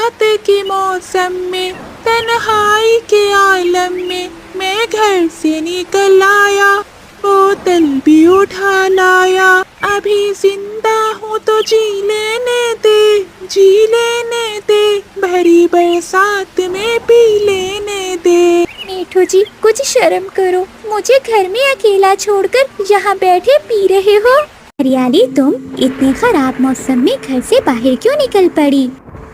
बरसात के मौसम में तन्हाई के आलम में मैं घर से निकल आया, बोतल भी उठा लाया। अभी जिंदा हूँ तो जी लेने दे, जी लेने दे, भरी बरसात में पी लेने दे। मीठू जी कुछ शर्म करो, मुझे घर में अकेला छोड़कर यहाँ बैठे पी रहे हो। हरियाली तुम इतने खराब मौसम में घर से बाहर क्यों निकल पड़ी?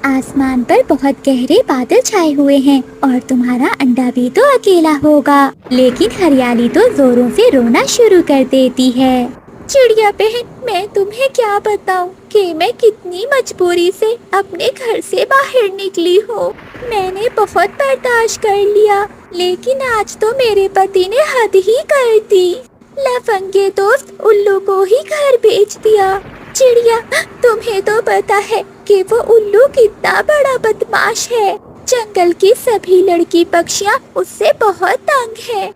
आसमान पर बहुत गहरे बादल छाए हुए हैं और तुम्हारा अंडा भी तो अकेला होगा। लेकिन हरियाली तो जोरों से रोना शुरू कर देती है। चिड़िया बहन, मैं तुम्हें क्या बताऊं कि मैं कितनी मजबूरी से अपने घर से बाहर निकली हूँ। मैंने बहुत बर्दाश्त कर लिया, लेकिन आज तो मेरे पति ने हद ही कर दी। लफंगे दोस्त उल्लू को ही घर भेज दिया। चिड़िया, तुम्हें तो पता है कि वो उल्लू कितना बड़ा बदमाश है। जंगल की सभी लड़की पक्षियाँ उससे बहुत तंग है।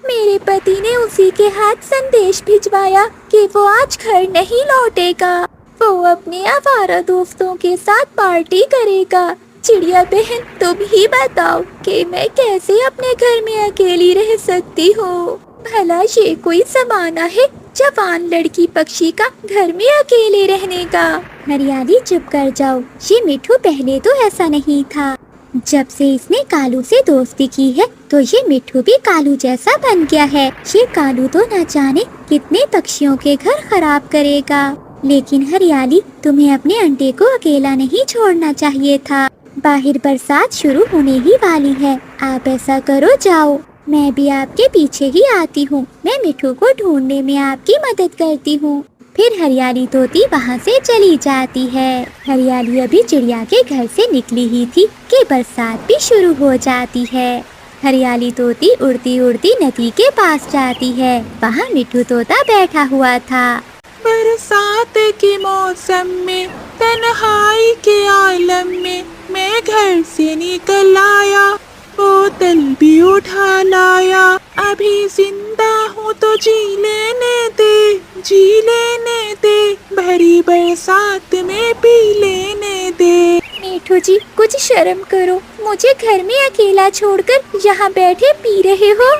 मेरे पति ने उसी के हाथ संदेश भिजवाया कि वो आज घर नहीं लौटेगा, वो अपने आवारा दोस्तों के साथ पार्टी करेगा। चिड़िया बहन, तुम ही बताओ कि मैं कैसे अपने घर में अकेली रह सकती हूँ। भला ये कोई ज़माना है जवान लड़की पक्षी का घर में अकेले रहने का? हरियाली चुप कर जाओ, ये मिठू पहले तो ऐसा नहीं था। जब से इसने कालू से दोस्ती की है तो ये मिठू भी कालू जैसा बन गया है। ये कालू तो न जाने कितने पक्षियों के घर खराब करेगा। लेकिन हरियाली, तुम्हें अपने अंडे को अकेला नहीं छोड़ना चाहिए था। बाहर बरसात शुरू होने ही वाली है। आप ऐसा करो, जाओ, मैं भी आपके पीछे ही आती हूँ। मैं मिठू को ढूंढने में आपकी मदद करती हूँ। फिर हरियाली तोती वहाँ से चली जाती है। हरियाली अभी चिड़िया के घर से निकली ही थी कि बरसात भी शुरू हो जाती है। हरियाली तोती उड़ती उड़ती नदी के पास जाती है। वहाँ मिठू तोता बैठा हुआ था। बरसात के मौसम में तन्हाई के आलम में मैं घर से निकल आया, बोतल भी उठा लाया। अभी जिंदा हूँ तो जी लेने दे, जी लेने दे, भरी बरसात में पी लेने दे। मीठू जी कुछ शर्म करो, मुझे घर में अकेला छोड़कर यहाँ बैठे पी रहे हो।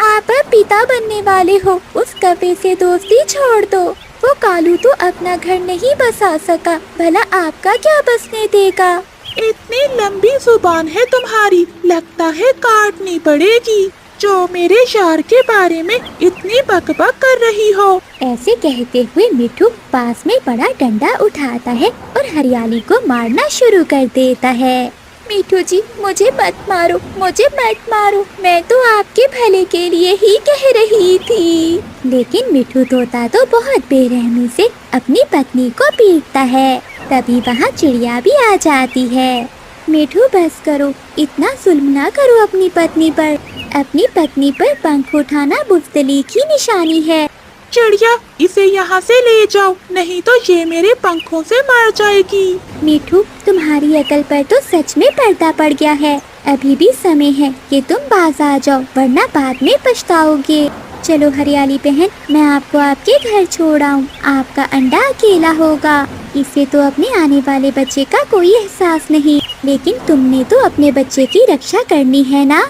आप अब पिता बनने वाले हो, उस कौवे से दोस्ती छोड़ दो। वो कालू तो अपना घर नहीं बसा सका, भला आपका क्या बसने देगा? इतनी लंबी जुबान है तुम्हारी, लगता है काटनी पड़ेगी। जो मेरे यार के बारे में इतनी बकबक कर रही हो। ऐसे कहते हुए मिठू पास में बड़ा डंडा उठाता है और हरियाली को मारना शुरू कर देता है। मिठू जी मुझे मत मारो, मुझे मत मारो, मैं तो आपके भले के लिए ही कह रही थी। लेकिन मिठू तोता तो बहुत बेरहमी से अपनी पत्नी को पीटता है। तभी वहाँ चिड़िया भी आ जाती है। मिठू बस करो, इतना जुल्म ना करो अपनी पत्नी पर। अपनी पत्नी पर पंख उठाना बुज़दिली की निशानी है। चिड़िया, इसे यहाँ से ले जाओ, नहीं तो ये मेरे पंखों से मर जाएगी। मिठू, तुम्हारी अकल पर तो सच में पर्दा पड़ गया है। अभी भी समय है कि तुम बाज आ जाओ, वरना बाद में पछताओगे। चलो हरियाली बहन, मैं आपको आपके घर छोड़ आऊँ। आपका अंडा अकेला होगा। इसे तो अपने आने वाले बच्चे का कोई एहसास नहीं, लेकिन तुमने तो अपने बच्चे की रक्षा करनी है ना।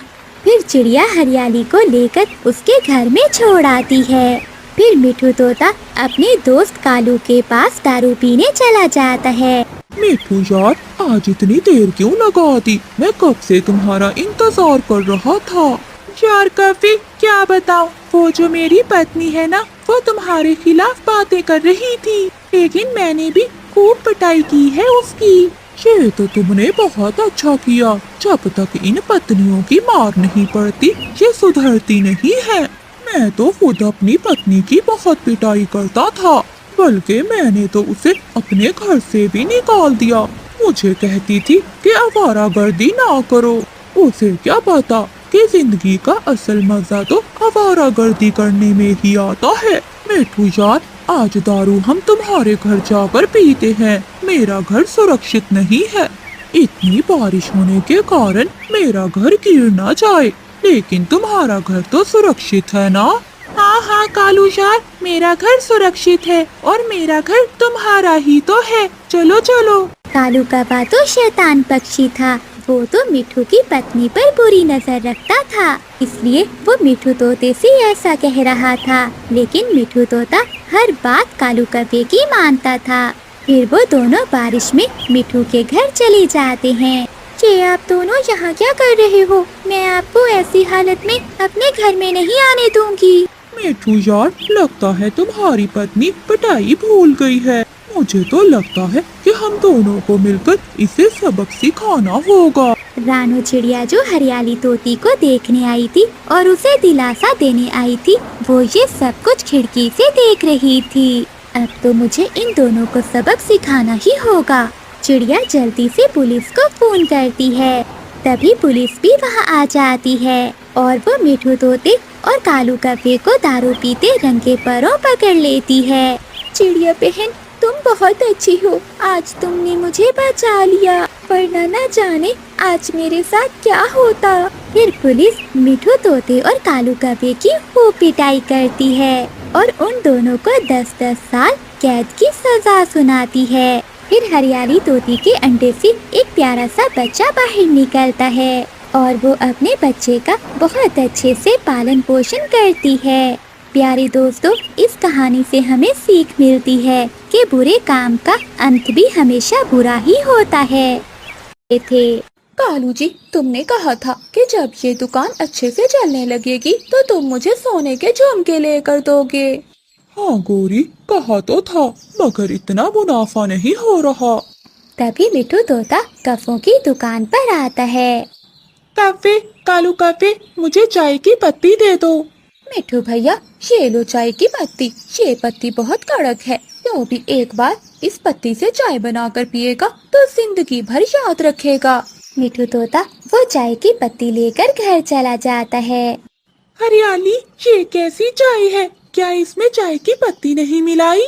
फिर चिड़िया हरियाली को लेकर उसके घर में छोड़ आती है। फिर मिठू तोता अपने दोस्त कालू के पास दारू पीने चला जाता है। मिठू यार, आज इतनी देर क्यों लगा दी? मैं कब से तुम्हारा इंतजार कर रहा था। यार कफी, क्या बताऊं, वो जो मेरी पत्नी है ना, वो तुम्हारे खिलाफ बातें कर रही थी, लेकिन मैंने भी खूब पिटाई की है उसकी। ये तो तुमने बहुत अच्छा किया। जब तक इन पत्नियों की मार नहीं पड़ती, ये सुधरती नहीं है। मैं तो खुद अपनी पत्नी की बहुत पिटाई करता था, बल्कि मैंने तो उसे अपने घर से भी निकाल दिया। मुझे कहती थी कि आवारागर्दी ना करो। उसे क्या पता कि जिंदगी का असल मजा तो आवारागर्दी करने में ही आता है। मिठू यार, आज दारू हम तुम्हारे घर जाकर पीते हैं। मेरा घर सुरक्षित नहीं है। इतनी बारिश होने के कारण मेरा घर गिर ना जाए, लेकिन तुम्हारा घर तो सुरक्षित है ना? हाँ हाँ कालू यार, मेरा घर सुरक्षित है और मेरा घर तुम्हारा ही तो है। चलो चलो। कालू कौवा तो शैतान पक्षी था। वो तो मिठू की पत्नी पर बुरी नजर रखता था, इसलिए वो मिठू तोते से ऐसा कह रहा था। लेकिन मिठू तोता हर बात कालू कौवे की मानता था। फिर वो दोनों बारिश में मिठू के घर चले जाते हैं। ये आप दोनों यहाँ क्या कर रहे हो? मैं आपको ऐसी हालत में अपने घर में नहीं आने दूंगी। मिठू यार, लगता है तुम्हारी पत्नी पिटाई भूल गई है। मुझे तो लगता है कि हम दोनों को मिलकर इसे सबक सिखाना होगा। रानू चिड़िया जो हरियाली तोती को देखने आई थी और उसे दिलासा देने आई थी, वो ये सब कुछ खिड़की से देख रही थी। अब तो मुझे इन दोनों को सबक सिखाना ही होगा। चिड़िया जल्दी से पुलिस को फोन करती है। तभी पुलिस भी वहाँ आ जाती है और वो मिठू तोते और कालू कौवे को दारू पीते रंगे पैरों पकड़ लेती है। चिड़िया बहन, तुम बहुत अच्छी हो। आज तुमने मुझे बचा लिया, वरना न जाने आज मेरे साथ क्या होता। फिर पुलिस मिठू तोते और कालू कौवे की खूब पिटाई करती है और उन दोनों को 10-10 साल कैद की सजा सुनाती है। फिर हरियाली तोती के अंडे से एक प्यारा सा बच्चा बाहर निकलता है और वो अपने बच्चे का बहुत अच्छे से पालन पोषण करती है। प्यारे दोस्तों, इस कहानी से हमें सीख मिलती है कि बुरे काम का अंत भी हमेशा बुरा ही होता है। कालू जी, तुमने कहा था कि जब ये दुकान अच्छे से चलने लगेगी तो तुम मुझे सोने के झुमके लेकर दोगे। हाँ गौरी, कहा तो था, मगर इतना मुनाफा नहीं हो रहा। तभी मिठू तोता कफों की दुकान पर आता है। कौवे, कालू कौवे, मुझे चाय की पत्ती दे दो। मिठू भैया, ये लो चाय की पत्ती। ये पत्ती बहुत कड़क है, तो भी एक बार इस पत्ती से चाय बनाकर पिएगा तो जिंदगी भर याद रखेगा। मिठू तोता वो चाय की पत्ती लेकर घर चला जाता है। हरियाली, ये कैसी चाय है? क्या इसमें चाय की पत्ती नहीं मिलाई?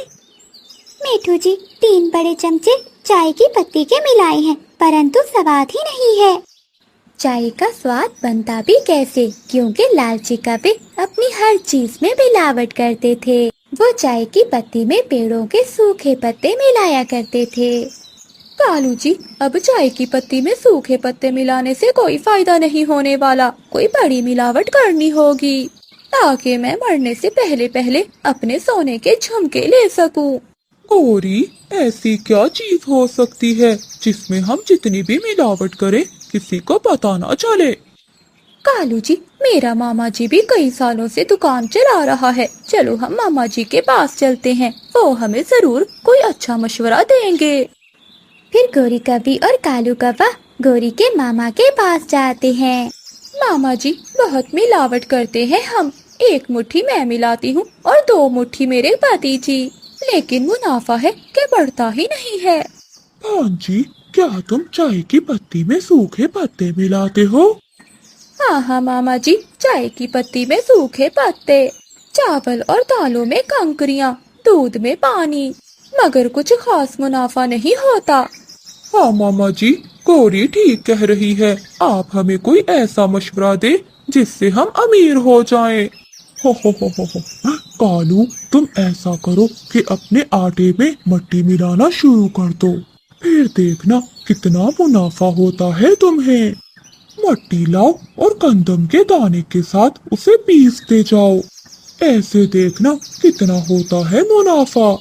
मिठू जी, 3 बड़े चमचे चाय की पत्ती के मिलाए हैं, परंतु स्वाद ही नहीं है। चाय का स्वाद बनता भी कैसे, क्योंकि लालची कौवे अपनी हर चीज में मिलावट करते थे। वो चाय की पत्ती में पेड़ों के सूखे पत्ते मिलाया करते थे। कालू जी, अब चाय की पत्ती में सूखे पत्ते मिलाने से कोई फायदा नहीं होने वाला। कोई बड़ी मिलावट करनी होगी ताकि मैं मरने से पहले पहले अपने सोने के झुमके ले सकूं। गौरी, ऐसी क्या चीज हो सकती है जिसमें हम जितनी भी मिलावट करें किसी को पता ना चले? कालू जी, मेरा मामा जी भी कई सालों से दुकान चला रहा है। चलो हम मामा जी के पास चलते हैं, वो हमें जरूर कोई अच्छा मशवरा देंगे। फिर गोरी कौवी और कालू कौवा गोरी के मामा के पास जाते हैं। मामा जी, बहुत मिलावट करते हैं हम। 1 मुट्ठी मैं मिलाती हूँ और 2 मुट्ठी मेरे पति जी, लेकिन मुनाफा है कि बढ़ता ही नहीं है। भांजी, क्या तुम चाय की पत्ती में सूखे पत्ते मिलाते हो? हाँ हाँ मामा जी, चाय की पत्ती में सूखे पत्ते, चावल और दालों में कंकरियाँ, दूध में पानी, मगर कुछ खास मुनाफा नहीं होता। हाँ मामा जी, गौरी ठीक कह रही है। आप हमें कोई ऐसा मशवरा दे जिससे हम अमीर हो जाएं। हो। कालू, तुम ऐसा करो कि अपने आटे में मट्टी मिलाना शुरू कर दो, फिर देखना कितना मुनाफा होता है तुम्हें। मट्टी लाओ और गंदम के दाने के साथ उसे पीसते जाओ, ऐसे देखना कितना होता है मुनाफा।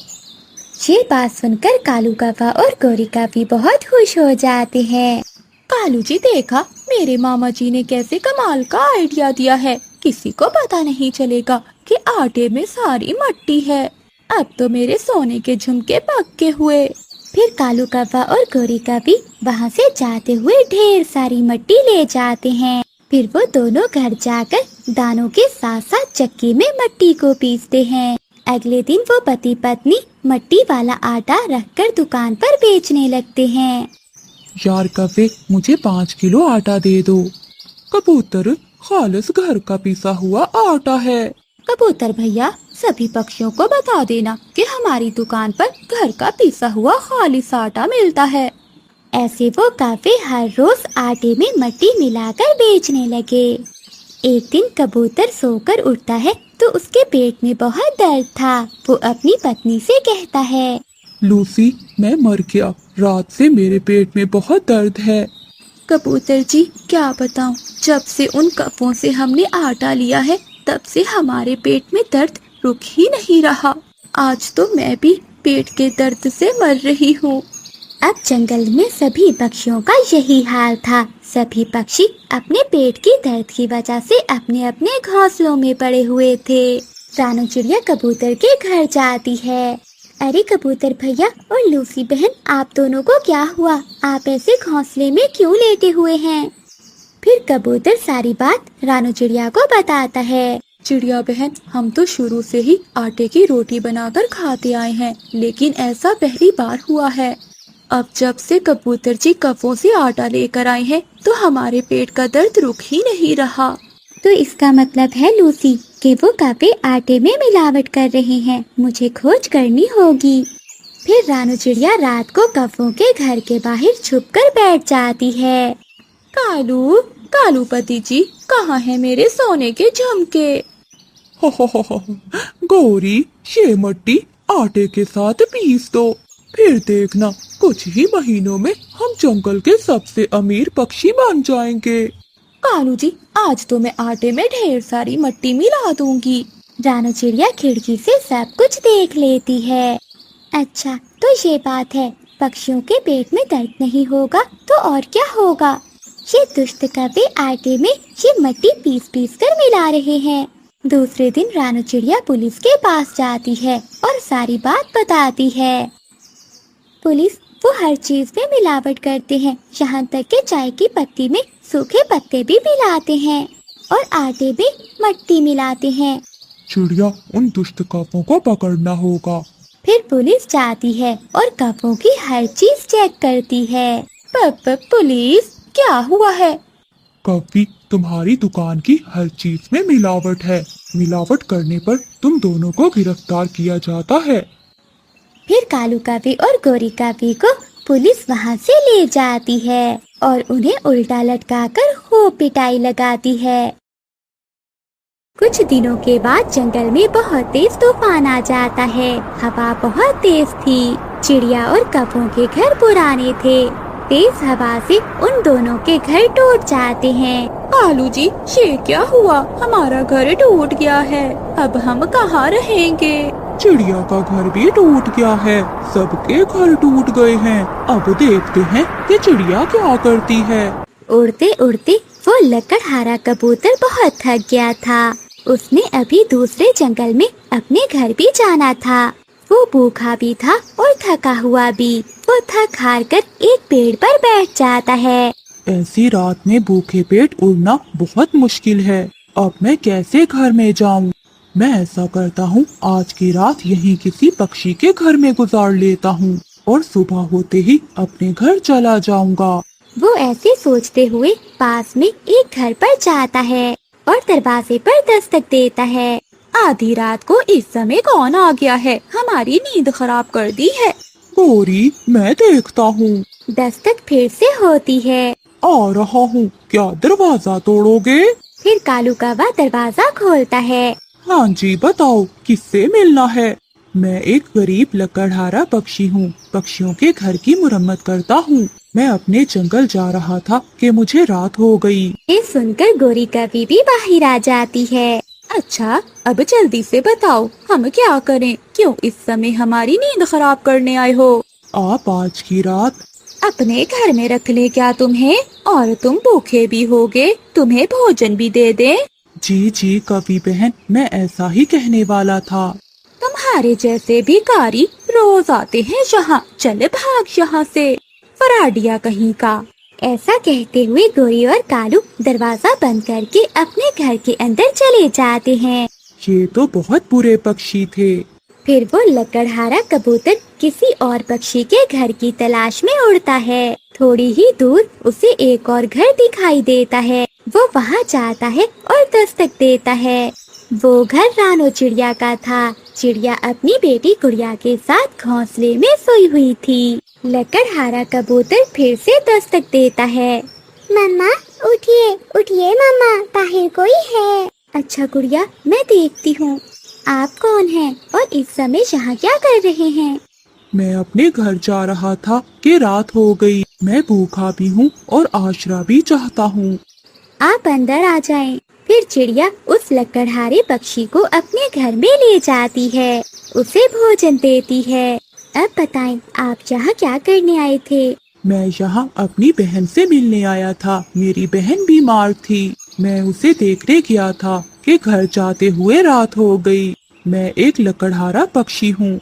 ये बात सुनकर कालू कौवा और गोरी कौवी बहुत खुश हो जाते हैं। कालू जी, देखा मेरे मामा जी ने कैसे कमाल का आइडिया दिया है। किसी को पता नहीं चलेगा कि आटे में सारी मट्टी है। अब तो मेरे सोने के झुमके पक्के हुए। फिर कालू कौवा और गोरी कौवी वहाँ से जाते हुए ढेर सारी मट्टी ले जाते हैं। फिर वो दोनों घर जाकर दानों के साथ साथ चक्की में मट्टी को पीसते हैं। अगले दिन वो पति पत्नी मट्टी वाला आटा रखकर दुकान पर बेचने लगते हैं। यार कौवे, मुझे 5 किलो आटा दे दो। कबूतर, खालिस घर का पिसा हुआ आटा है। कबूतर भैया, सभी पक्षियों को बता देना कि हमारी दुकान पर घर का पिसा हुआ खालिस आटा मिलता है। ऐसे वो कौवे हर रोज आटे में मट्टी मिलाकर बेचने लगे। एक दिन कबूतर सोकर उठता है तो उसके पेट में बहुत दर्द था। वो अपनी पत्नी से कहता है, लूसी, मैं मर गया। रात से मेरे पेट में बहुत दर्द है। कबूतर जी, क्या बताऊं, जब से उन कफों से हमने आटा लिया है तब से हमारे पेट में दर्द रुक ही नहीं रहा। आज तो मैं भी पेट के दर्द से मर रही हूँ। अब जंगल में सभी पक्षियों का यही हाल था। सभी पक्षी अपने पेट की दर्द की वजह से अपने अपने घोंसलों में पड़े हुए थे। रानू चिड़िया कबूतर के घर जाती है। अरे कबूतर भैया और लूसी बहन, आप दोनों को क्या हुआ? आप ऐसे घोंसले में क्यों लेटे हुए हैं? फिर कबूतर सारी बात रानू चिड़िया को बताता है। चिड़िया बहन, हम तो शुरू से ही आटे की रोटी बनाकर खाते आए हैं, लेकिन ऐसा पहली बार हुआ है। अब जब से कबूतर जी कफों से आटा लेकर आए हैं तो हमारे पेट का दर्द रुक ही नहीं रहा। तो इसका मतलब है लूसी कि वो कफे आटे में मिलावट कर रहे हैं। मुझे खोज करनी होगी। फिर रानू चिड़िया रात को कफों के घर के बाहर छुपकर बैठ जाती है। कालू, कालू पति जी, कहाँ है मेरे सोने के झुमके? हो, गौरी, ये मट्टी आटे के साथ पीस दो। फिर देखना, कुछ ही महीनों में हम जंगल के सबसे अमीर पक्षी बन जाएंगे। कालू जी, आज तो मैं आटे में ढेर सारी मट्टी मिला दूंगी। रानू चिड़िया खिड़की से सब कुछ देख लेती है। अच्छा, तो ये बात है, पक्षियों के पेट में दर्द नहीं होगा तो और क्या होगा? ये दुष्ट कौवे आटे में ये मट्टी पीस पीस कर मिला रहे हैं। दूसरे दिन रानू चिड़िया पुलिस के पास जाती है और सारी बात बताती है। पुलिस, वो हर चीज में मिलावट करते हैं, यहाँ तक कि चाय की पत्ती में सूखे पत्ते भी मिलाते हैं और आटे में मट्टी मिलाते हैं। चिड़िया, उन दुष्ट कौवों को पकड़ना होगा। फिर पुलिस जाती है और कौवों की हर चीज चेक करती है। पुलिस, क्या हुआ है? कौवी, तुम्हारी दुकान की हर चीज में मिलावट है। मिलावट करने पर तुम दोनों को गिरफ्तार किया जाता है। फिर कालू कौवे और गोरी कौवे को पुलिस वहाँ से ले जाती है और उन्हें उल्टा लटकाकर खूब पिटाई लगाती है। कुछ दिनों के बाद जंगल में बहुत तेज तूफान आ जाता है। हवा बहुत तेज थी। चिड़िया और कौवों के घर पुराने थे। तेज हवा से उन दोनों के घर टूट जाते हैं। कालू जी, ये क्या हुआ? हमारा घर टूट गया है। अब हम कहाँ रहेंगे? चिड़िया का घर भी टूट गया है। सबके घर टूट गए हैं। अब देखते हैं कि चिड़िया क्या करती है। उड़ते उड़ते वो लकड़हारा कबूतर बहुत थक गया था। उसने अभी दूसरे जंगल में अपने घर भी जाना था। वो भूखा भी था और थका हुआ भी। वो थक हार कर एक पेड़ पर बैठ जाता है। ऐसी रात में भूखे पेट उड़ना बहुत मुश्किल है। अब मैं कैसे घर में जाऊं? मैं ऐसा करता हूँ, आज की रात यहीं किसी पक्षी के घर में गुजार लेता हूँ और सुबह होते ही अपने घर चला जाऊंगा। वो ऐसे सोचते हुए पास में एक घर पर जाता है और दरवाजे पर दस्तक देता है। आधी रात को इस समय कौन आ गया है? हमारी नींद खराब कर दी है। गौरी, मैं देखता हूँ। दस्तक फिर से होती है। आ रहा हूँ, क्या दरवाजा तोड़ोगे? फिर कालू कौवा दरवाजा खोलता है। हाँ जी, बताओ किससे मिलना है? मैं एक गरीब लकड़हारा पक्षी हूँ। पक्षियों के घर की मुरम्मत करता हूँ। मैं अपने जंगल जा रहा था कि मुझे रात हो गई। ये सुनकर गोरी कौवी भी बाहर आ जाती है। अच्छा, अब जल्दी से बताओ, हम क्या करें? क्यों इस समय हमारी नींद खराब करने आए हो? आप आज की रात अपने घर में रख ले क्या तुम्हें? और तुम भूखे भी होगे, तुम्हें भोजन भी दे दे। जी जी कवि बहन, मैं ऐसा ही कहने वाला था। तुम्हारे जैसे भिखारी रोज आते हैं यहाँ। चले भाग यहाँ से, फराडिया कहीं का। ऐसा कहते हुए गोरी और कालू दरवाजा बंद करके अपने घर के अंदर चले जाते हैं। ये तो बहुत बुरे पक्षी थे। फिर वो लकड़हारा कबूतर किसी और पक्षी के घर की तलाश में उड़ता है। थोड़ी ही दूर उसे एक और घर दिखाई देता है। वो वहाँ जाता है और दस्तक देता है। वो घर रानो चिड़िया का था। चिड़िया अपनी बेटी गुड़िया के साथ घोंसले में सोई हुई थी। लकड़हारा कबूतर फिर से दस्तक देता है। मम्मा, उठिए उठिए मम्मा, बाहर कोई है। अच्छा गुड़िया, मैं देखती हूँ। आप कौन हैं और इस समय यहाँ क्या कर रहे हैं? मैं अपने घर जा रहा था कि रात हो गई। मैं भूखा भी हूँ और आश्रय भी चाहता हूँ। आप अंदर आ जाएं। फिर चिड़िया उस लकड़हारे पक्षी को अपने घर में ले जाती है, उसे भोजन देती है। अब बताएं, आप यहाँ क्या करने आए थे? मैं यहाँ अपनी बहन से मिलने आया था। मेरी बहन बीमार थी। मैं उसे देखने गया था कि घर जाते हुए रात हो गई। मैं एक लकड़हारा पक्षी हूँ।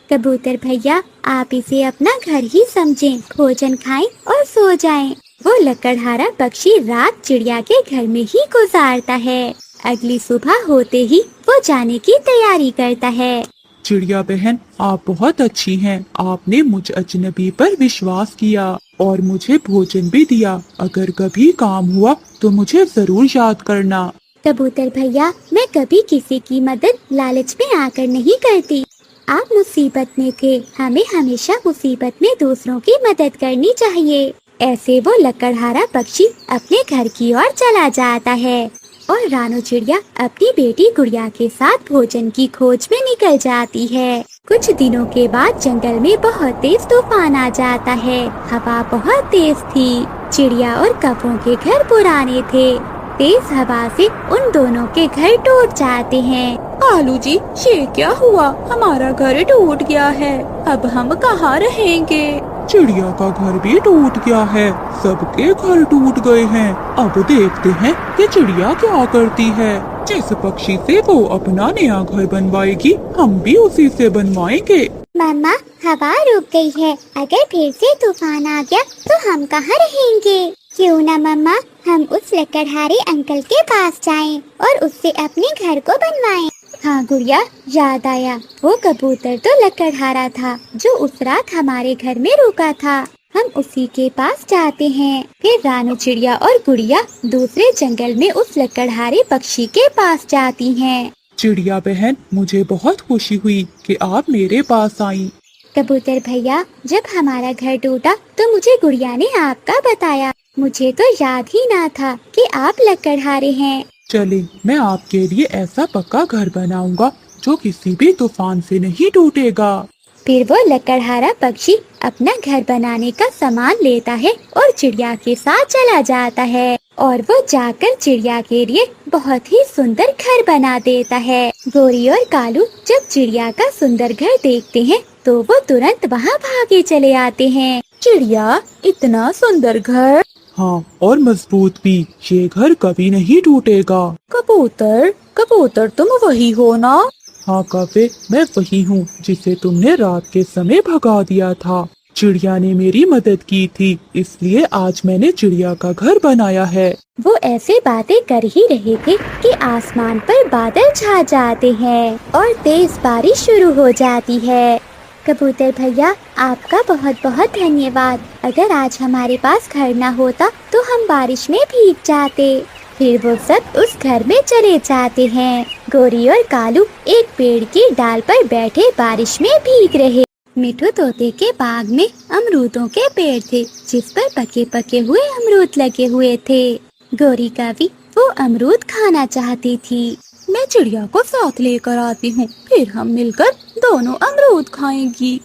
कबूतर भैया, आप इसे अपना घर ही समझें, भोजन खाएं और सो जाएं। वो लकड़हारा पक्षी रात चिड़िया के घर में ही गुजारता है। अगली सुबह होते ही वो जाने की तैयारी करता है। चिड़िया बहन, आप बहुत अच्छी हैं। आपने मुझ अजनबी पर विश्वास किया और मुझे भोजन भी दिया। अगर कभी काम हुआ तो मुझे जरूर याद करना। कबूतर भैया, मैं कभी किसी की मदद लालच में आकर नहीं करती। आप मुसीबत में थे, हमें हमेशा मुसीबत में दूसरों की मदद करनी चाहिए। ऐसे वो लकड़हारा पक्षी अपने घर की ओर चला जाता है और रानू चिड़िया अपनी बेटी गुड़िया के साथ भोजन की खोज में निकल जाती है। कुछ दिनों के बाद जंगल में बहुत तेज तूफान आ जाता है। हवा बहुत तेज थी। चिड़िया और कौवों के घर पुराने थे। तेज हवा से उन दोनों के घर टूट जाते हैं। कालू जी, ये क्या हुआ? हमारा घर टूट गया है। अब हम कहाँ रहेंगे? चिड़िया का घर भी टूट गया है। सबके घर टूट गए हैं। अब देखते हैं कि चिड़िया क्या करती है। जिस पक्षी से वो अपना नया घर बनवाएगी, हम भी उसी से बनवाएंगे। मम्मा, हवा रुक गई है। अगर फिर से तूफान आ गया तो हम कहाँ रहेंगे? क्यों ना मम्मा, हम उस लकड़हारे अंकल के पास जाएं और उससे अपने घर को बनवाएं। हाँ गुड़िया, याद आया, वो कबूतर तो लकड़हारा था जो उस रात हमारे घर में रुका था। हम उसी के पास जाते हैं। फिर रानू चिड़िया और गुड़िया दूसरे जंगल में उस लकड़हारे पक्षी के पास जाती हैं। चिड़िया बहन, मुझे बहुत खुशी हुई कि आप मेरे पास आई। कबूतर भैया, जब हमारा घर टूटा तो मुझे गुड़िया ने आपका बताया। मुझे तो याद ही ना था कि आप लकड़हारे हैं। चले, मैं आपके लिए ऐसा पक्का घर बनाऊंगा जो किसी भी तूफान से नहीं टूटेगा। फिर वो लकड़हारा पक्षी अपना घर बनाने का सामान लेता है और चिड़िया के साथ चला जाता है और वो जाकर चिड़िया के लिए बहुत ही सुंदर घर बना देता है। गोरी और कालू जब चिड़िया का सुंदर घर देखते हैं तो वो तुरंत वहाँ भागे चले आते हैं। चिड़िया, इतना सुंदर घर? हाँ, और मजबूत भी। ये घर कभी नहीं टूटेगा। कबूतर, कबूतर तुम वही हो ना? हाँ कौवे, मैं वही हूँ जिसे तुमने रात के समय भगा दिया था। चिड़िया ने मेरी मदद की थी, इसलिए आज मैंने चिड़िया का घर बनाया है। वो ऐसे बातें कर ही रहे थे कि आसमान पर बादल छा जाते हैं और तेज बारिश शुरू हो जाती है। कबूतर भैया, आपका बहुत बहुत धन्यवाद। अगर आज हमारे पास घर न होता तो हम बारिश में भीग जाते। फिर वो सब उस घर में चले जाते हैं। गोरी और कालू एक पेड़ की डाल पर बैठे बारिश में भीग रहे। मिठू तोते के बाग में अमरूदों के पेड़ थे जिस पर पके पके हुए अमरूद लगे हुए थे। गोरी कवि वो अमरूद खाना चाहती थी। मैं चिड़िया को साथ लेकर आती हूँ, फिर हम मिलकर दोनों अमरूद खाएंगी।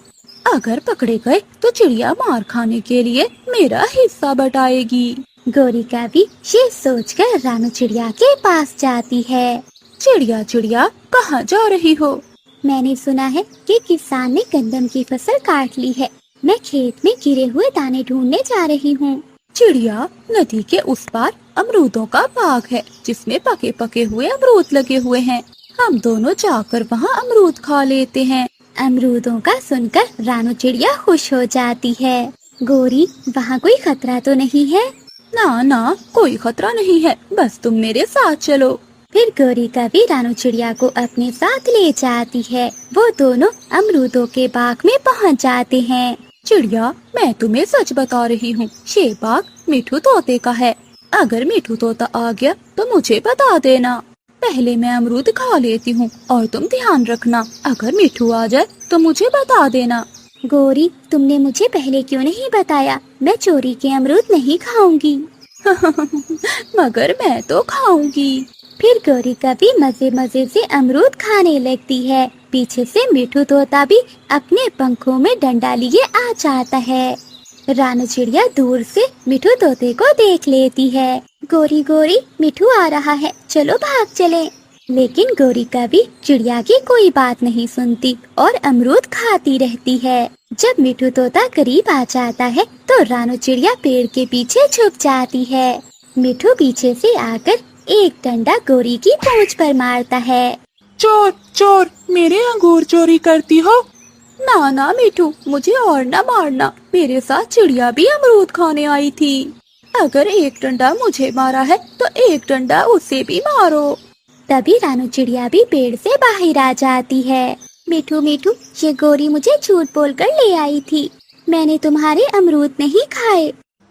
अगर पकड़े गए तो चिड़िया मार खाने के लिए मेरा हिस्सा बटाएगी। गोरी कवि ये सोचकर रानू चिड़िया के पास जाती है। चिड़िया चिड़िया, कहाँ जा रही हो? मैंने सुना है कि किसान ने गंदम की फसल काट ली है। मैं खेत में गिरे हुए दाने ढूंढने जा रही हूँ। चिड़िया, नदी के उस पार अमरूदों का बाग है जिसमें पके पके हुए अमरूद लगे हुए हैं। हम दोनों जाकर वहाँ अमरूद खा लेते हैं। अमरूदों का सुनकर रानू चिड़िया खुश हो जाती है। गोरी, वहाँ कोई खतरा तो नहीं है? ना ना, कोई खतरा नहीं है, बस तुम मेरे साथ चलो। फिर गोरी कवि रानू चिड़िया को अपने साथ ले जाती है। वो दोनों अमरूदों के बाग में पहुँच जाते हैं। चिड़िया, मैं तुम्हें सच बता रही हूँ, ये बाग मिठू तोते का है। अगर मिठू तोता आ गया तो मुझे बता देना। पहले मैं अमरूद खा लेती हूँ और तुम ध्यान रखना, अगर मिठू आ जाए तो मुझे बता देना। गोरी, तुमने मुझे पहले क्यों नहीं बताया? मैं चोरी के अमरूद नहीं खाऊंगी। मगर मैं तो खाऊंगी। फिर गोरी कवि मजे मजे से अमरूद खाने लगती है। पीछे से मिठू तोता भी अपने पंखों में डंडा लिए आ जाता है। रानू चिड़िया दूर से मिठू तोते को देख लेती है। गोरी गोरी, मिठू आ रहा है, चलो भाग चलें। लेकिन गोरी कभी चिड़िया की कोई बात नहीं सुनती और अमरूद खाती रहती है। जब मिठू तोता करीब आ जाता है तो रानू चिड़िया पेड़ के पीछे छुप जाती है। मिठू पीछे से आकर एक डंडा गोरी की पूंछ पर मारता है। चोर चोर, मेरे अंगूर चोरी करती हो? ना ना मिठू, मुझे और ना मारना, मेरे साथ चिड़िया भी अमरूद खाने आई थी। अगर एक डंडा मुझे मारा है तो एक डंडा उसे भी मारो। तभी रानू चिड़िया भी पेड़ से बाहर आ जाती है। मिठू मिठू, ये गोरी मुझे झूठ बोलकर ले आई थी, मैंने तुम्हारे अमरूद नहीं खाए।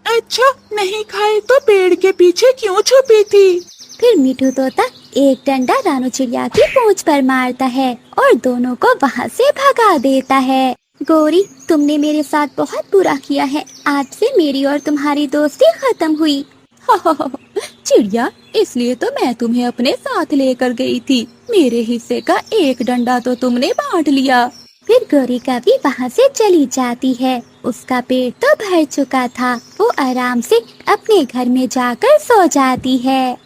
अच्छा, नहीं खाए तो पेड़ के पीछे क्यों छुपी थी? फिर मिठू तोता एक डंडा रानू चिड़िया की पूंछ पर मारता है और दोनों को वहाँ से भगा देता है। गोरी, तुमने मेरे साथ बहुत बुरा किया है, आज से मेरी और तुम्हारी दोस्ती खत्म हुई। चिड़िया, इसलिए तो मैं तुम्हें अपने साथ लेकर गई थी, मेरे हिस्से का एक डंडा तो तुमने बांट लिया। फिर गोरी कभी वहाँ से चली जाती है। उसका पेट तो भर चुका था, वो आराम से अपने घर में जाकर सो जाती है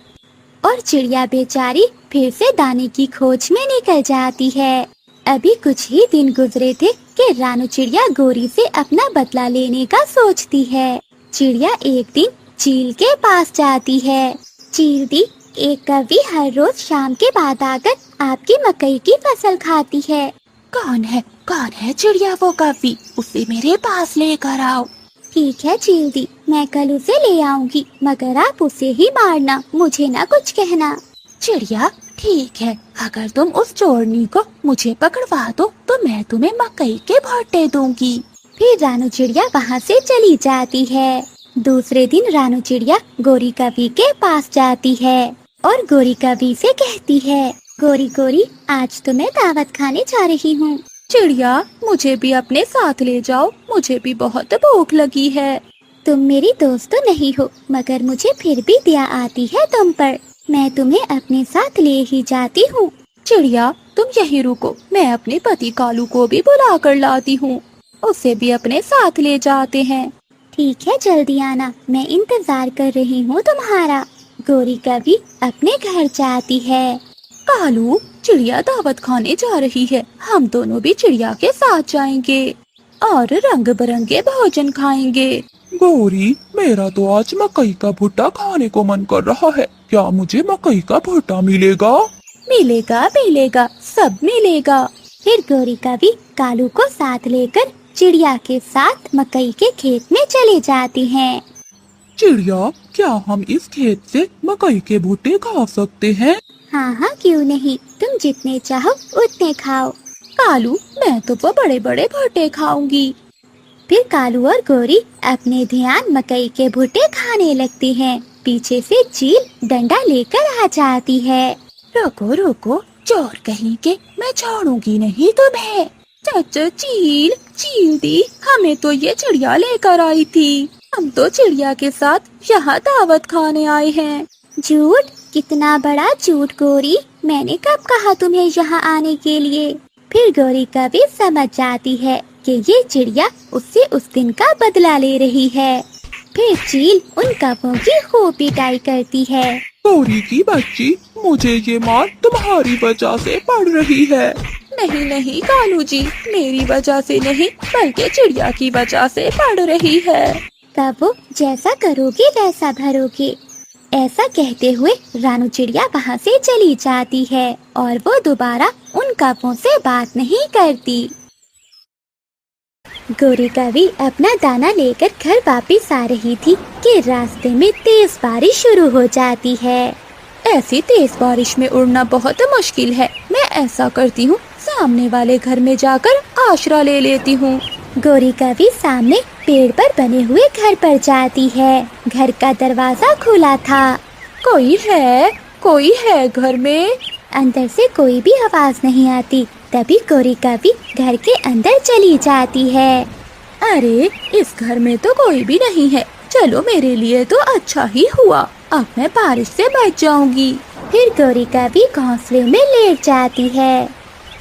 और चिड़िया बेचारी फिर से दाने की खोज में निकल जाती है। अभी कुछ ही दिन गुजरे थे कि रानू चिड़िया गोरी से अपना बदला लेने का सोचती है। चिड़िया एक दिन चील के पास जाती है। चील दी, एक कौवी हर रोज शाम के बाद आकर आपकी मकई की फसल खाती है। कौन है चिड़िया वो कौवी, उसे मेरे पास लेकर आओ। ठीक है चील दी, मैं कल उसे ले आऊंगी, मगर आप उसे ही मारना, मुझे ना कुछ कहना। चिड़िया, ठीक है, अगर तुम उस चोरनी को मुझे पकड़वा दो तो मैं तुम्हें मकई के भुट्टे दूंगी। फिर रानू चिड़िया वहाँ से चली जाती है। दूसरे दिन रानू चिड़िया गोरी कौवी के पास जाती है और गोरी कौवी से कहती है, गोरी गोरी, आज तो मैं दावत खाने जा रही हूँ। चिड़िया, मुझे भी अपने साथ ले जाओ, मुझे भी बहुत भूख लगी है। तुम मेरी दोस्त तो नहीं हो, मगर मुझे फिर भी दया आती है तुम पर, मैं तुम्हें अपने साथ ले ही जाती हूँ। चिड़िया, तुम यहीं रुको, मैं अपने पति कालू को भी बुला कर लाती हूँ, उसे भी अपने साथ ले जाते हैं। ठीक है, जल्दी आना, मैं इंतजार कर रही हूँ तुम्हारा। गोरी कौवी अपने घर जाती है। कालू, चिड़िया दावत खाने जा रही है, हम दोनों भी चिड़िया के साथ जाएंगे और रंग बिरंगे भोजन खाएंगे। गौरी, मेरा तो आज मकई का भुट्टा खाने को मन कर रहा है, क्या मुझे मकई का भुट्टा मिलेगा? मिलेगा मिलेगा, सब मिलेगा। फिर गोरी कौवी कालू को साथ लेकर चिड़िया के साथ मकई के खेत में चले जाती हैं। चिड़िया, क्या हम इस खेत से मकई के भुट्टे खा सकते हैं? हाँ हाँ, क्यों नहीं, तुम जितने चाहो उतने खाओ। कालू, मैं तो वो बड़े बड़े भुट्टे खाऊंगी। फिर कालू और गोरी अपने ध्यान मकई के भुट्टे खाने लगते हैं। पीछे से चील डंडा लेकर आ जाती है। रुको रुको, चोर कहीं के, मैं छोड़ूंगी नहीं तुम्हें। चाचा चील दी, हमें तो ये चिड़िया लेकर आई थी, हम तो चिड़िया के साथ यहाँ दावत खाने आए हैं। झूठ, कितना बड़ा झूठ गोरी, मैंने कब कहा तुम्हें यहाँ आने के लिए। फिर गोरी कभी समझ जाती है कि ये चिड़िया उससे उस दिन का बदला ले रही है। फिर चील उन कौवों की खूब पिटाई करती है। गौरी की बच्ची, मुझे ये मार तुम्हारी वजह से पड़ रही है। नहीं नहीं कालू जी, मेरी वजह से नहीं, बल्कि चिड़िया की वजह से पड़ रही है। तब वो जैसा करोगे वैसा भरोगे। ऐसा कहते हुए रानू चिड़िया वहाँ से चली जाती है और वो दोबारा उन कौवों से बात नहीं करती। गोरी कौवी अपना दाना लेकर घर वापस आ रही थी कि रास्ते में तेज बारिश शुरू हो जाती है। ऐसी तेज बारिश में उड़ना बहुत मुश्किल है, मैं ऐसा करती हूँ, सामने वाले घर में जाकर आश्रय ले लेती हूँ। गोरी कौवी सामने पेड़ पर बने हुए घर पर जाती है। घर का दरवाजा खुला था। कोई है घर में? अंदर से कोई भी आवाज नहीं आती। तभी गोरी कौवी घर के अंदर चली जाती है। अरे, इस घर में तो कोई भी नहीं है, चलो मेरे लिए तो अच्छा ही हुआ, अब मैं बारिश से बच जाऊंगी। फिर गोरी कौवी घोंसले में लेट जाती है।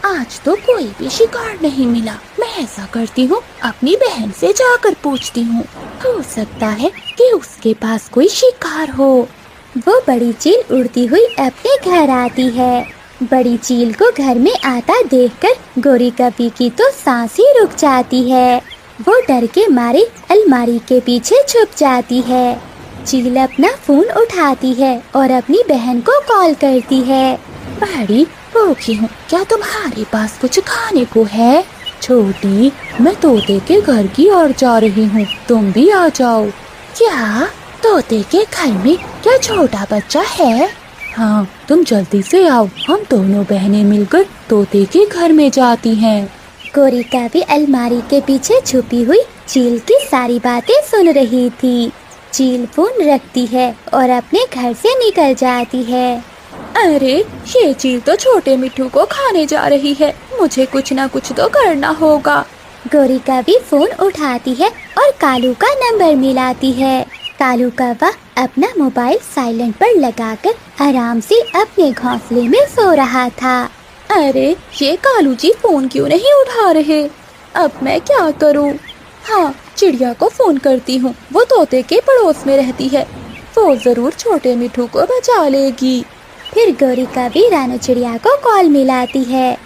आज तो कोई भी शिकार नहीं मिला। मैं ऐसा करती हूँ, अपनी बहन से जाकर पूछती हूँ, हो सकता है कि उसके पास कोई शिकार हो। वो बड़ी चील उड़ती हुई अपने घर आती है। बड़ी चील को घर में आता देखकर गोरी कपी की तो सांस ही रुक जाती है। वो डर के मारे अलमारी के पीछे छुप जाती है। चील अपना फोन उठाती है और अपनी बहन को कॉल करती है। बड़ी भूखी हूँ, क्या तुम्हारे पास कुछ खाने को है? छोटी, मैं तोते के घर की ओर जा रही हूँ, तुम भी आ जाओ। क्या तोते के घर में क्या छोटा बच्चा है? हाँ, तुम जल्दी से आओ, हम दोनों बहनें मिलकर तोते के घर में जाती हैं। गोरी कभी अलमारी के पीछे छुपी हुई चील की सारी बातें सुन रही थी। चील फोन रखती है और अपने घर से निकल जाती है। अरे, ये चील तो छोटे मिट्ठू को खाने जा रही है, मुझे कुछ ना कुछ तो करना होगा। गोरी कभी फोन उठाती है और कालू का नंबर मिलाती है। कालू कौवा अपना मोबाइल साइलेंट पर लगाकर आराम से अपने घोंसले में सो रहा था। अरे, ये कालू जी फोन क्यों नहीं उठा रहे? अब मैं क्या करूं? हाँ, चिड़िया को फोन करती हूँ, वो तोते के पड़ोस में रहती है, वो जरूर छोटे मिट्ठू को बचा लेगी। फिर गोरी कभी रानू चिड़िया को कॉल मिलाती है।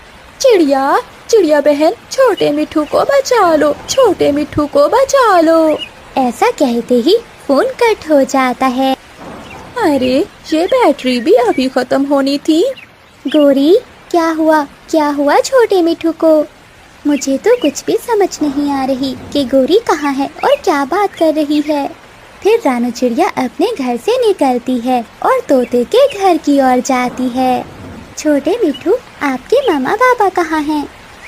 चिड़िया, चिड़िया बहन, छोटे मिट्ठू को बचा लो, छोटे मिट्ठू को बचा लो। ऐसा कहते ही फोन कट हो जाता है। अरे, ये बैटरी भी अभी खत्म होनी थी। गोरी, क्या हुआ छोटे मिट्ठू को? मुझे तो कुछ भी समझ नहीं आ रही कि गोरी कहाँ है और क्या बात कर रही है। फिर रानू चिड़िया अपने घर से निकलती है और तोते के घर की ओर जाती है। छोटे मिट्ठू, आपके मामा बाबा कहाँ हैं?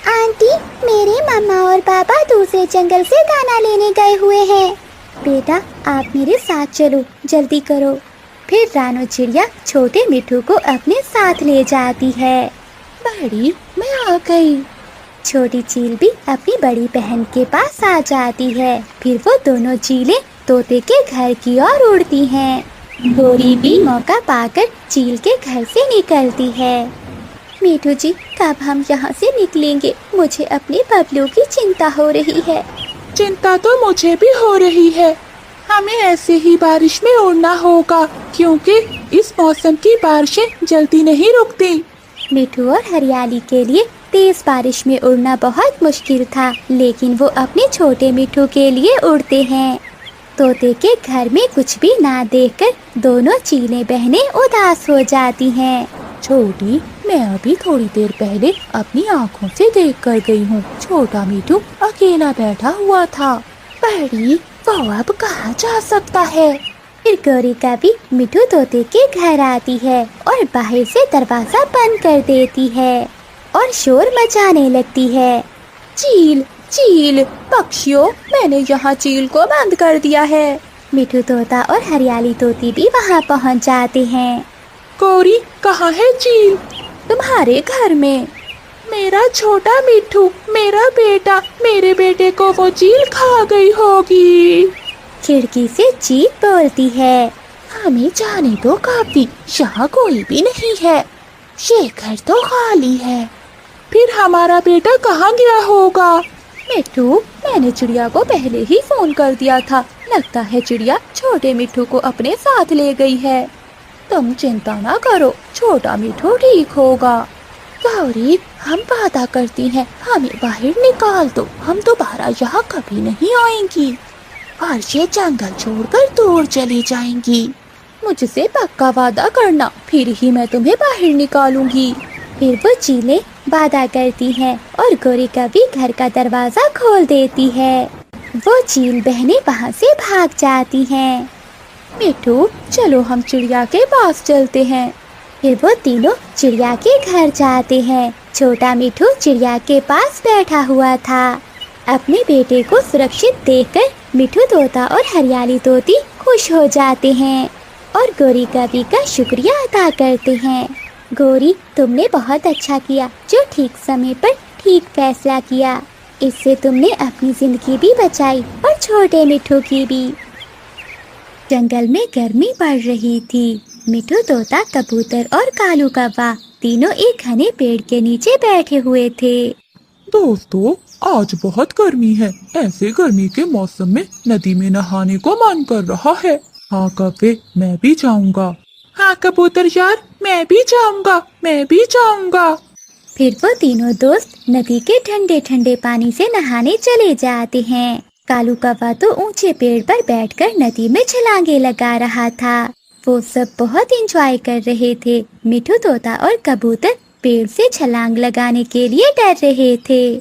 आंटी, मेरे मामा और पापा दूसरे जंगल से दाना लेने गए हुए हैं। बेटा, आप मेरे साथ चलो, जल्दी करो। फिर रानू चिड़िया छोटे मिट्ठू को अपने साथ ले जाती है। बड़ी, मैं आ गई। छोटी चील भी अपनी बड़ी बहन के पास आ जाती है। फिर वो दोनों चीलें तोते के घर की ओर उड़ती हैं। गोरी भी मौका पाकर चील के घर से निकलती है। मिट्ठू जी, कब हम यहाँ से निकलेंगे? मुझे अपने बबलू की चिंता हो रही है। चिंता तो मुझे भी हो रही है। हमें ऐसे ही बारिश में उड़ना होगा, क्योंकि इस मौसम की बारिशें जल्दी नहीं रुकती। मिट्ठू और हरियाली के लिए तेज बारिश में उड़ना बहुत मुश्किल था, लेकिन वो अपने छोटे मिट्ठू के लिए उड़ते हैं। तोते के घर में कुछ भी ना देखकर दोनों चीलें बहनें उदास हो जाती हैं। छोटी, मैं अभी थोड़ी देर पहले अपनी आँखों से देख कर गई हूँ, छोटा मिट्ठू अकेला बैठा हुआ था। बड़ी, वो अब कहाँ जा सकता है? फिर गोरी कभी मिट्ठू तोते के घर आती है और बाहर से दरवाजा बंद कर देती है और शोर मचाने लगती है। चील, चील, पक्षियों, मैंने यहाँ चील को बंद कर दिया है। मिट्ठू तोता और हरियाली तोती भी वहाँ पहुँच जाते हैं। गोरी, कहाँ है चील? तुम्हारे घर में। मेरा छोटा मिट्ठू, मेरा बेटा, मेरे बेटे को वो चील खा गई होगी। खिड़की से चील बोलती है। हमें जाने दो काफी, यहाँ कोई भी नहीं है, ये घर तो खाली है। फिर हमारा बेटा कहाँ गया होगा? मिट्ठू, मैंने चिड़िया को पहले ही फोन कर दिया था, लगता है चिड़िया छोटे मिट्ठू को अपने साथ ले गई है। तुम चिंता ना करो, छोटा मिट्ठू ठीक होगा। गौरी, हम वादा करती हैं, हमें बाहर निकाल दो, हम दोबारा यहाँ कभी नहीं आएंगी और ये जंगल छोड़कर दूर चली जाएंगी। मुझसे पक्का वादा करना, फिर ही मैं तुम्हें बाहर निकालूंगी। फिर वो चीलें वादा करती हैं और गोरी कभी घर का दरवाजा खोल देती है। वो चील बहनें वहाँ से भाग जाती हैं। मिट्ठू, चलो हम चिड़िया के पास चलते हैं। फिर वो तीनों चिड़िया के घर जाते हैं। छोटा मिट्ठू चिड़िया के पास बैठा हुआ था। अपने बेटे को सुरक्षित देखकर मिट्ठू तोता और हरियाली तोती खुश हो जाते हैं और गोरी कभी का शुक्रिया अदा करते हैं। गोरी, तुमने बहुत अच्छा किया जो ठीक समय पर ठीक फैसला किया। इससे तुमने अपनी जिंदगी भी बचाई और छोटे मिट्ठू की भी। जंगल में गर्मी बढ़ रही थी। मिट्ठू तोता, कबूतर और कालू कौवा तीनों एक घने पेड़ के नीचे बैठे हुए थे। दोस्तों, आज बहुत गर्मी है। ऐसे गर्मी के मौसम में नदी में नहाने को मन कर रहा है। हाँ कफे, मैं भी जाऊंगा। हाँ कबूतर यार, मैं भी जाऊंगा, मैं भी जाऊंगा। फिर वो तीनों दोस्त नदी के ठंडे ठंडे पानी से नहाने चले जाते हैं। कालू कौवा तो ऊंचे पेड़ पर बैठकर नदी में छलांगे लगा रहा था। वो सब बहुत एंजॉय कर रहे थे। मिठू तोता और कबूतर पेड़ से छलांग लगाने के लिए डर रहे थे।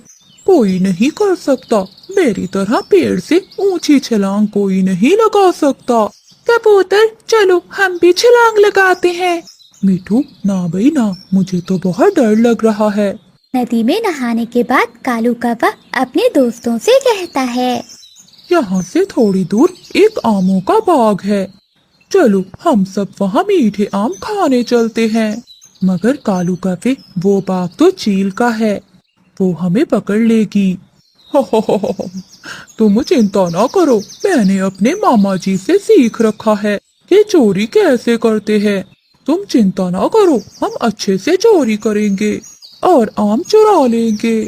कोई नहीं कर सकता, मेरी तरह पेड़ से ऊंची छलांग कोई नहीं लगा सकता। कबूतर चलो हम भी छलांग लगाते हैं। मिठू ना भाई ना, मुझे तो बहुत डर लग रहा है। नदी में नहाने के बाद कालू कौवा अपने दोस्तों से कहता है, यहाँ से थोड़ी दूर एक आमों का बाग है, चलो हम सब वहाँ मीठे आम खाने चलते हैं। मगर कालू कफे, वो बाग तो चील का है, वो हमें पकड़ लेगी। तुम चिंता ना करो, मैंने अपने मामा जी से सीख रखा है कि चोरी कैसे करते हैं। तुम चिंता ना करो, हम अच्छे से चोरी करेंगे और आम चुरा लेंगे।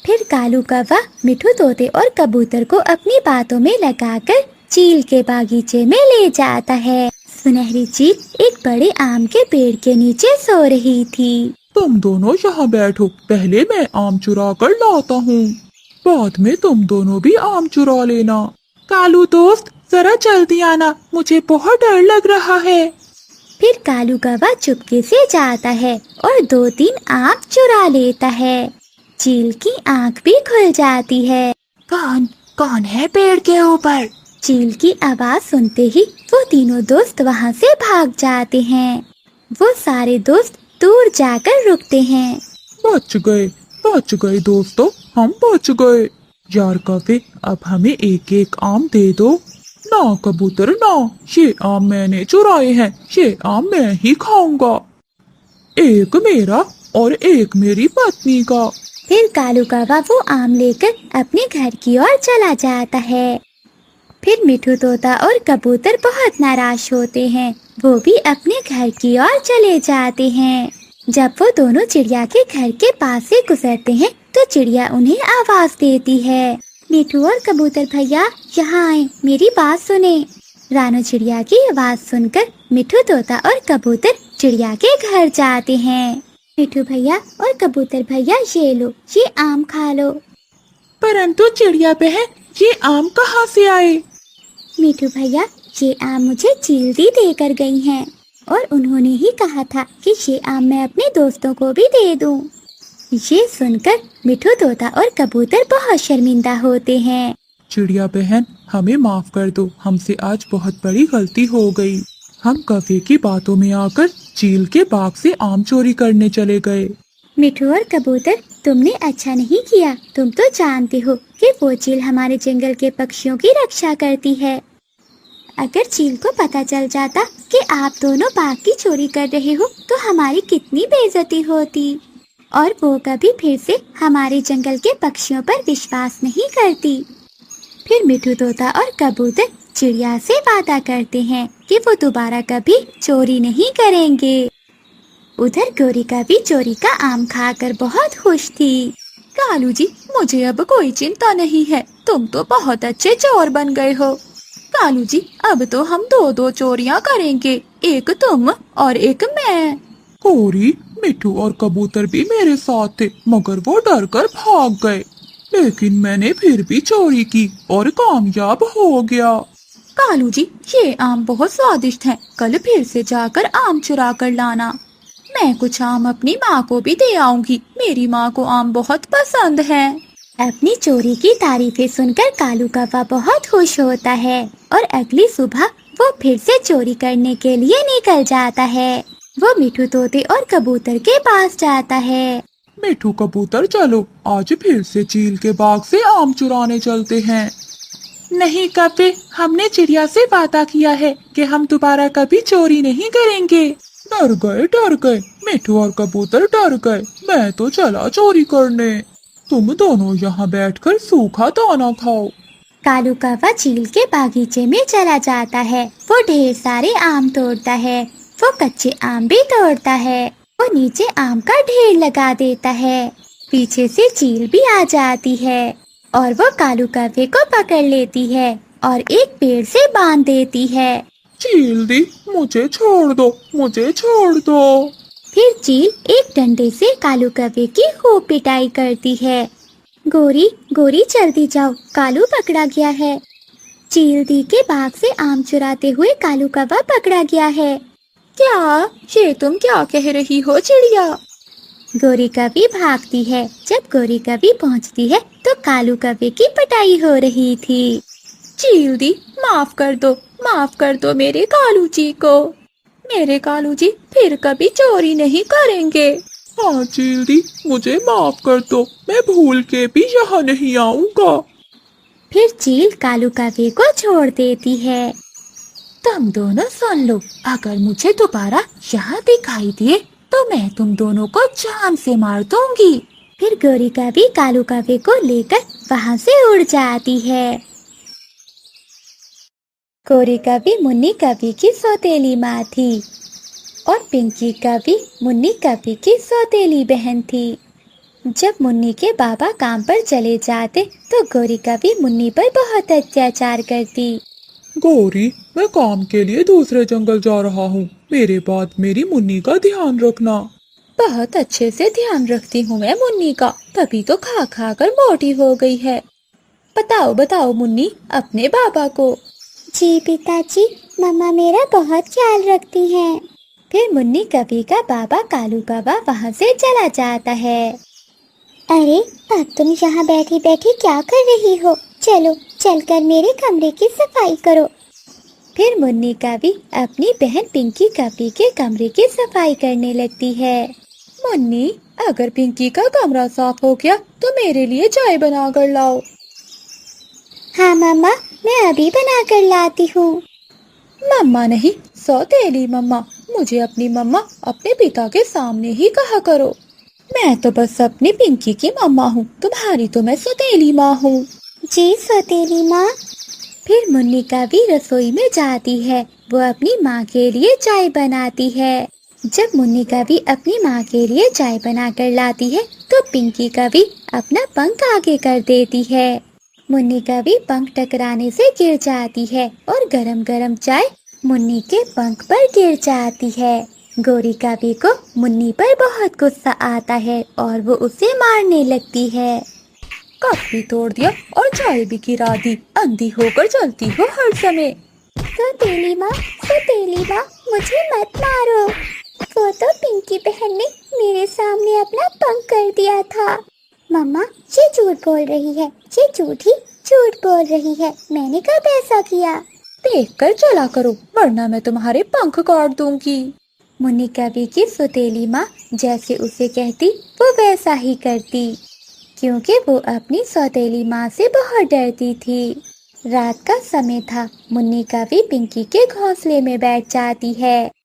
फिर कालू कौवा मिठू तोते और कबूतर को अपनी बातों में लगाकर चील के बागीचे में ले जाता है। सुनहरी चील एक बड़े आम के पेड़ के नीचे सो रही थी। तुम दोनों यहाँ बैठो, पहले मैं आम चुरा कर लाता हूँ, बाद में तुम दोनों भी आम चुरा लेना। कालू दोस्त, जरा जल्दी आना, मुझे बहुत डर लग रहा है। फिर कालू कौवा चुपके से जाता है और 2-3 आम चुरा लेता है। चील की आंख भी खुल जाती है। कौन कौन है पेड़ के ऊपर? चील की आवाज सुनते ही वो तीनों दोस्त वहाँ से भाग जाते हैं। वो सारे दोस्त दूर जाकर रुकते हैं। बच गए दोस्तों, हम बच गए। यार कफे, अब हमें एक एक आम दे दो। ना कबूतर ना, ये आम मैंने चुराए हैं, ये आम मैं ही खाऊंगा। एक मेरा और एक मेरी पत्नी का। फिर कालू कौवा वो आम लेकर अपने घर की ओर चला जाता है। फिर मिठू तोता और कबूतर बहुत नाराज होते हैं। वो भी अपने घर की ओर चले जाते हैं। जब वो दोनों चिड़िया के घर के पास से गुजरते हैं तो चिड़िया उन्हें आवाज देती है, मिठू और कबूतर भैया यहाँ आए, मेरी बात सुने। रानू चिड़िया की आवाज सुनकर मिठू तोता और कबूतर चिड़िया के घर जाते हैं। मिठू भैया और कबूतर भैया ये लो, ये आम खा लो। परंतु चिड़िया बहन, ये आम कहाँ से आए? मिठू भैया, ये आम मुझे चील दी देकर गई हैं और उन्होंने ही कहा था कि ये आम मैं अपने दोस्तों को भी दे दूं। ये सुनकर मिठू तोता और कबूतर बहुत शर्मिंदा होते हैं। चिड़िया बहन, हमें माफ कर दो, हमसे आज बहुत बड़ी गलती हो गई। हम कफे की बातों में आकर चील के बाग से आम चोरी करने चले गए। मिठू और कबूतर, तुमने अच्छा नहीं किया। तुम तो जानते हो कि वो चील हमारे जंगल के पक्षियों की रक्षा करती है। अगर चील को पता चल जाता कि आप दोनों बाग की चोरी कर रहे हो तो हमारी कितनी बेइज्जती होती और वो कभी फिर से हमारे जंगल के पक्षियों पर विश्वास नहीं करती। फिर मिठू तोता और कबूतर चिड़िया से वादा करते हैं कि वो दोबारा कभी चोरी नहीं करेंगे। उधर गौरिका भी चोरी का आम खाकर बहुत खुश थी। कालू जी, मुझे अब कोई चिंता नहीं है, तुम तो बहुत अच्छे चोर बन गए हो। कालू जी, अब तो हम 2-2 चोरियां करेंगे, एक तुम और एक मैं। कोरी, मिठू और कबूतर भी मेरे साथ थे, मगर वो डर कर भाग गए, लेकिन मैंने फिर भी चोरी की और कामयाब हो गया। कालू जी, ये आम बहुत स्वादिष्ट हैं, कल फिर से जाकर आम चुरा कर लाना। मैं कुछ आम अपनी माँ को भी दे आऊंगी, मेरी माँ को आम बहुत पसंद है। अपनी चोरी की तारीफें सुनकर कालू कौवा बहुत खुश होता है और अगली सुबह वो फिर से चोरी करने के लिए निकल जाता है। वो मिठू तोते और कबूतर के पास जाता है। मिठू कबूतर, चलो आज फिर से चील के बाग से आम चुराने चलते हैं। नहीं कपे, हमने चिड़िया से वादा किया है कि हम दोबारा कभी चोरी नहीं करेंगे। डर गए, मिठू और कबूतर डर गए। मैं तो चला चोरी करने, तुम दोनों यहाँ बैठकर सूखा दाना खाओ। कालू कौवा चील के बागीचे में चला जाता है। वो ढेर सारे आम तोड़ता है। वो कच्चे आम भी तोड़ता है वो नीचे आम का ढेर लगा देता है। पीछे से चील भी आ जाती है और वो कालू कौवे को पकड़ लेती है और एक पेड़ से बांध देती है। चील दी, मुझे छोड़ दो, मुझे छोड़ दो। फिर चील एक डंडे से कालू कौवे की खूब पिटाई करती है। गोरी गोरी जल्दी जाओ, कालू पकड़ा गया है। चील दी के बाग से आम चुराते हुए कालू कौवा पकड़ा गया है। क्या? ये तुम क्या कह रही हो चिड़िया? गोरी कौवी भागती है। जब गोरी कौवी पहुंचती है तो कालू कौवे की पिटाई हो रही थी। चील दी, माफ कर दो मेरे कालू जी को। मेरे कालू जी फिर कभी चोरी नहीं करेंगे। हाँ चील दी, मुझे माफ कर दो, मैं भूल के भी यहाँ नहीं आऊँगा। फिर चील कालू कौवे को छोड़ देती है। तुम दोनों सुन लो, अगर मुझे दोबारा यहाँ दिखाई दिए तो मैं तुम दोनों को जान से मार दूंगी। फिर गोरी कौवी कालू कौवे को लेकर वहाँ से उड़ जाती है। गोरी कौवी मुन्नी कौवी की सौतेली माँ थी और पिंकी कौवी मुन्नी कौवी की सौतेली बहन थी। जब मुन्नी के बाबा काम पर चले जाते तो गोरी कौवी मुन्नी पर बहुत अत्याचार करती। गौरी, मैं काम के लिए दूसरे जंगल जा रहा हूँ, मेरे बाद मेरी मुन्नी का ध्यान रखना। बहुत अच्छे से ध्यान रखती हूँ मैं मुन्नी का, तभी तो खा खा कर मोटी हो गई है। बताओ मुन्नी अपने बाबा को। जी पिताजी, मम्मा मेरा बहुत ख्याल रखती हैं। फिर मुन्नी कौवी का बाबा कालू कौवा वहाँ से चला जाता है। अरे अब तुम यहाँ बैठी बैठी क्या कर रही हो? चलो चलकर मेरे कमरे की सफाई करो। फिर मुन्नी कौवी अपनी बहन पिंकी कौवी के कमरे की सफाई करने लगती है। मुन्नी, अगर पिंकी का कमरा साफ हो गया तो मेरे लिए चाय बना कर लाओ। हाँ मम्मा, मैं अभी बना कर लाती हूँ। मम्मा नहीं, सौतेली मम्मा। मुझे अपनी मम्मा अपने पिता के सामने ही कहा करो। मैं तो बस अपनी पिंकी की मम्मा हूँ, तुम्हारी तो मैं सौतेली माँ हूँ। जी सौतेली माँ। फिर मुन्नी कौवी रसोई में जाती है। वो अपनी माँ के लिए चाय बनाती है। जब मुन्नी कौवी अपनी माँ के लिए चाय बना कर लाती है तो पिंकी कौवी अपना पंख आगे कर देती है। मुन्नी कौवी पंख टकराने से गिर जाती है और गरम गरम चाय मुन्नी के पंख पर गिर जाती है। गोरी कौवी को मुन्नी पर बहुत गुस्सा आता है और वो उसे मारने लगती है। कप भी तोड़ दिया और चाय भी गिरा दी, अंधी होकर चलती हो हर समय। सौतेली माँ, मुझे मत मारो। वो तो पिंकी बहन ने मेरे सामने अपना पंख कर दिया था। मम्मा, ये झूठ बोल रही है, ये झूठ बोल रही है। मैंने कब ऐसा किया? देख कर चला करो, वरना मैं तुम्हारे पंख काट दूंगी। मुन्नी कौवी की सौतेली माँ जैसे उसे कहती वो वैसा ही करती, क्योंकि वो अपनी सौतेली माँ से बहुत डरती थी। रात का समय था। मुन्नी कौवी पिंकी के घोंसले में बैठ जाती है।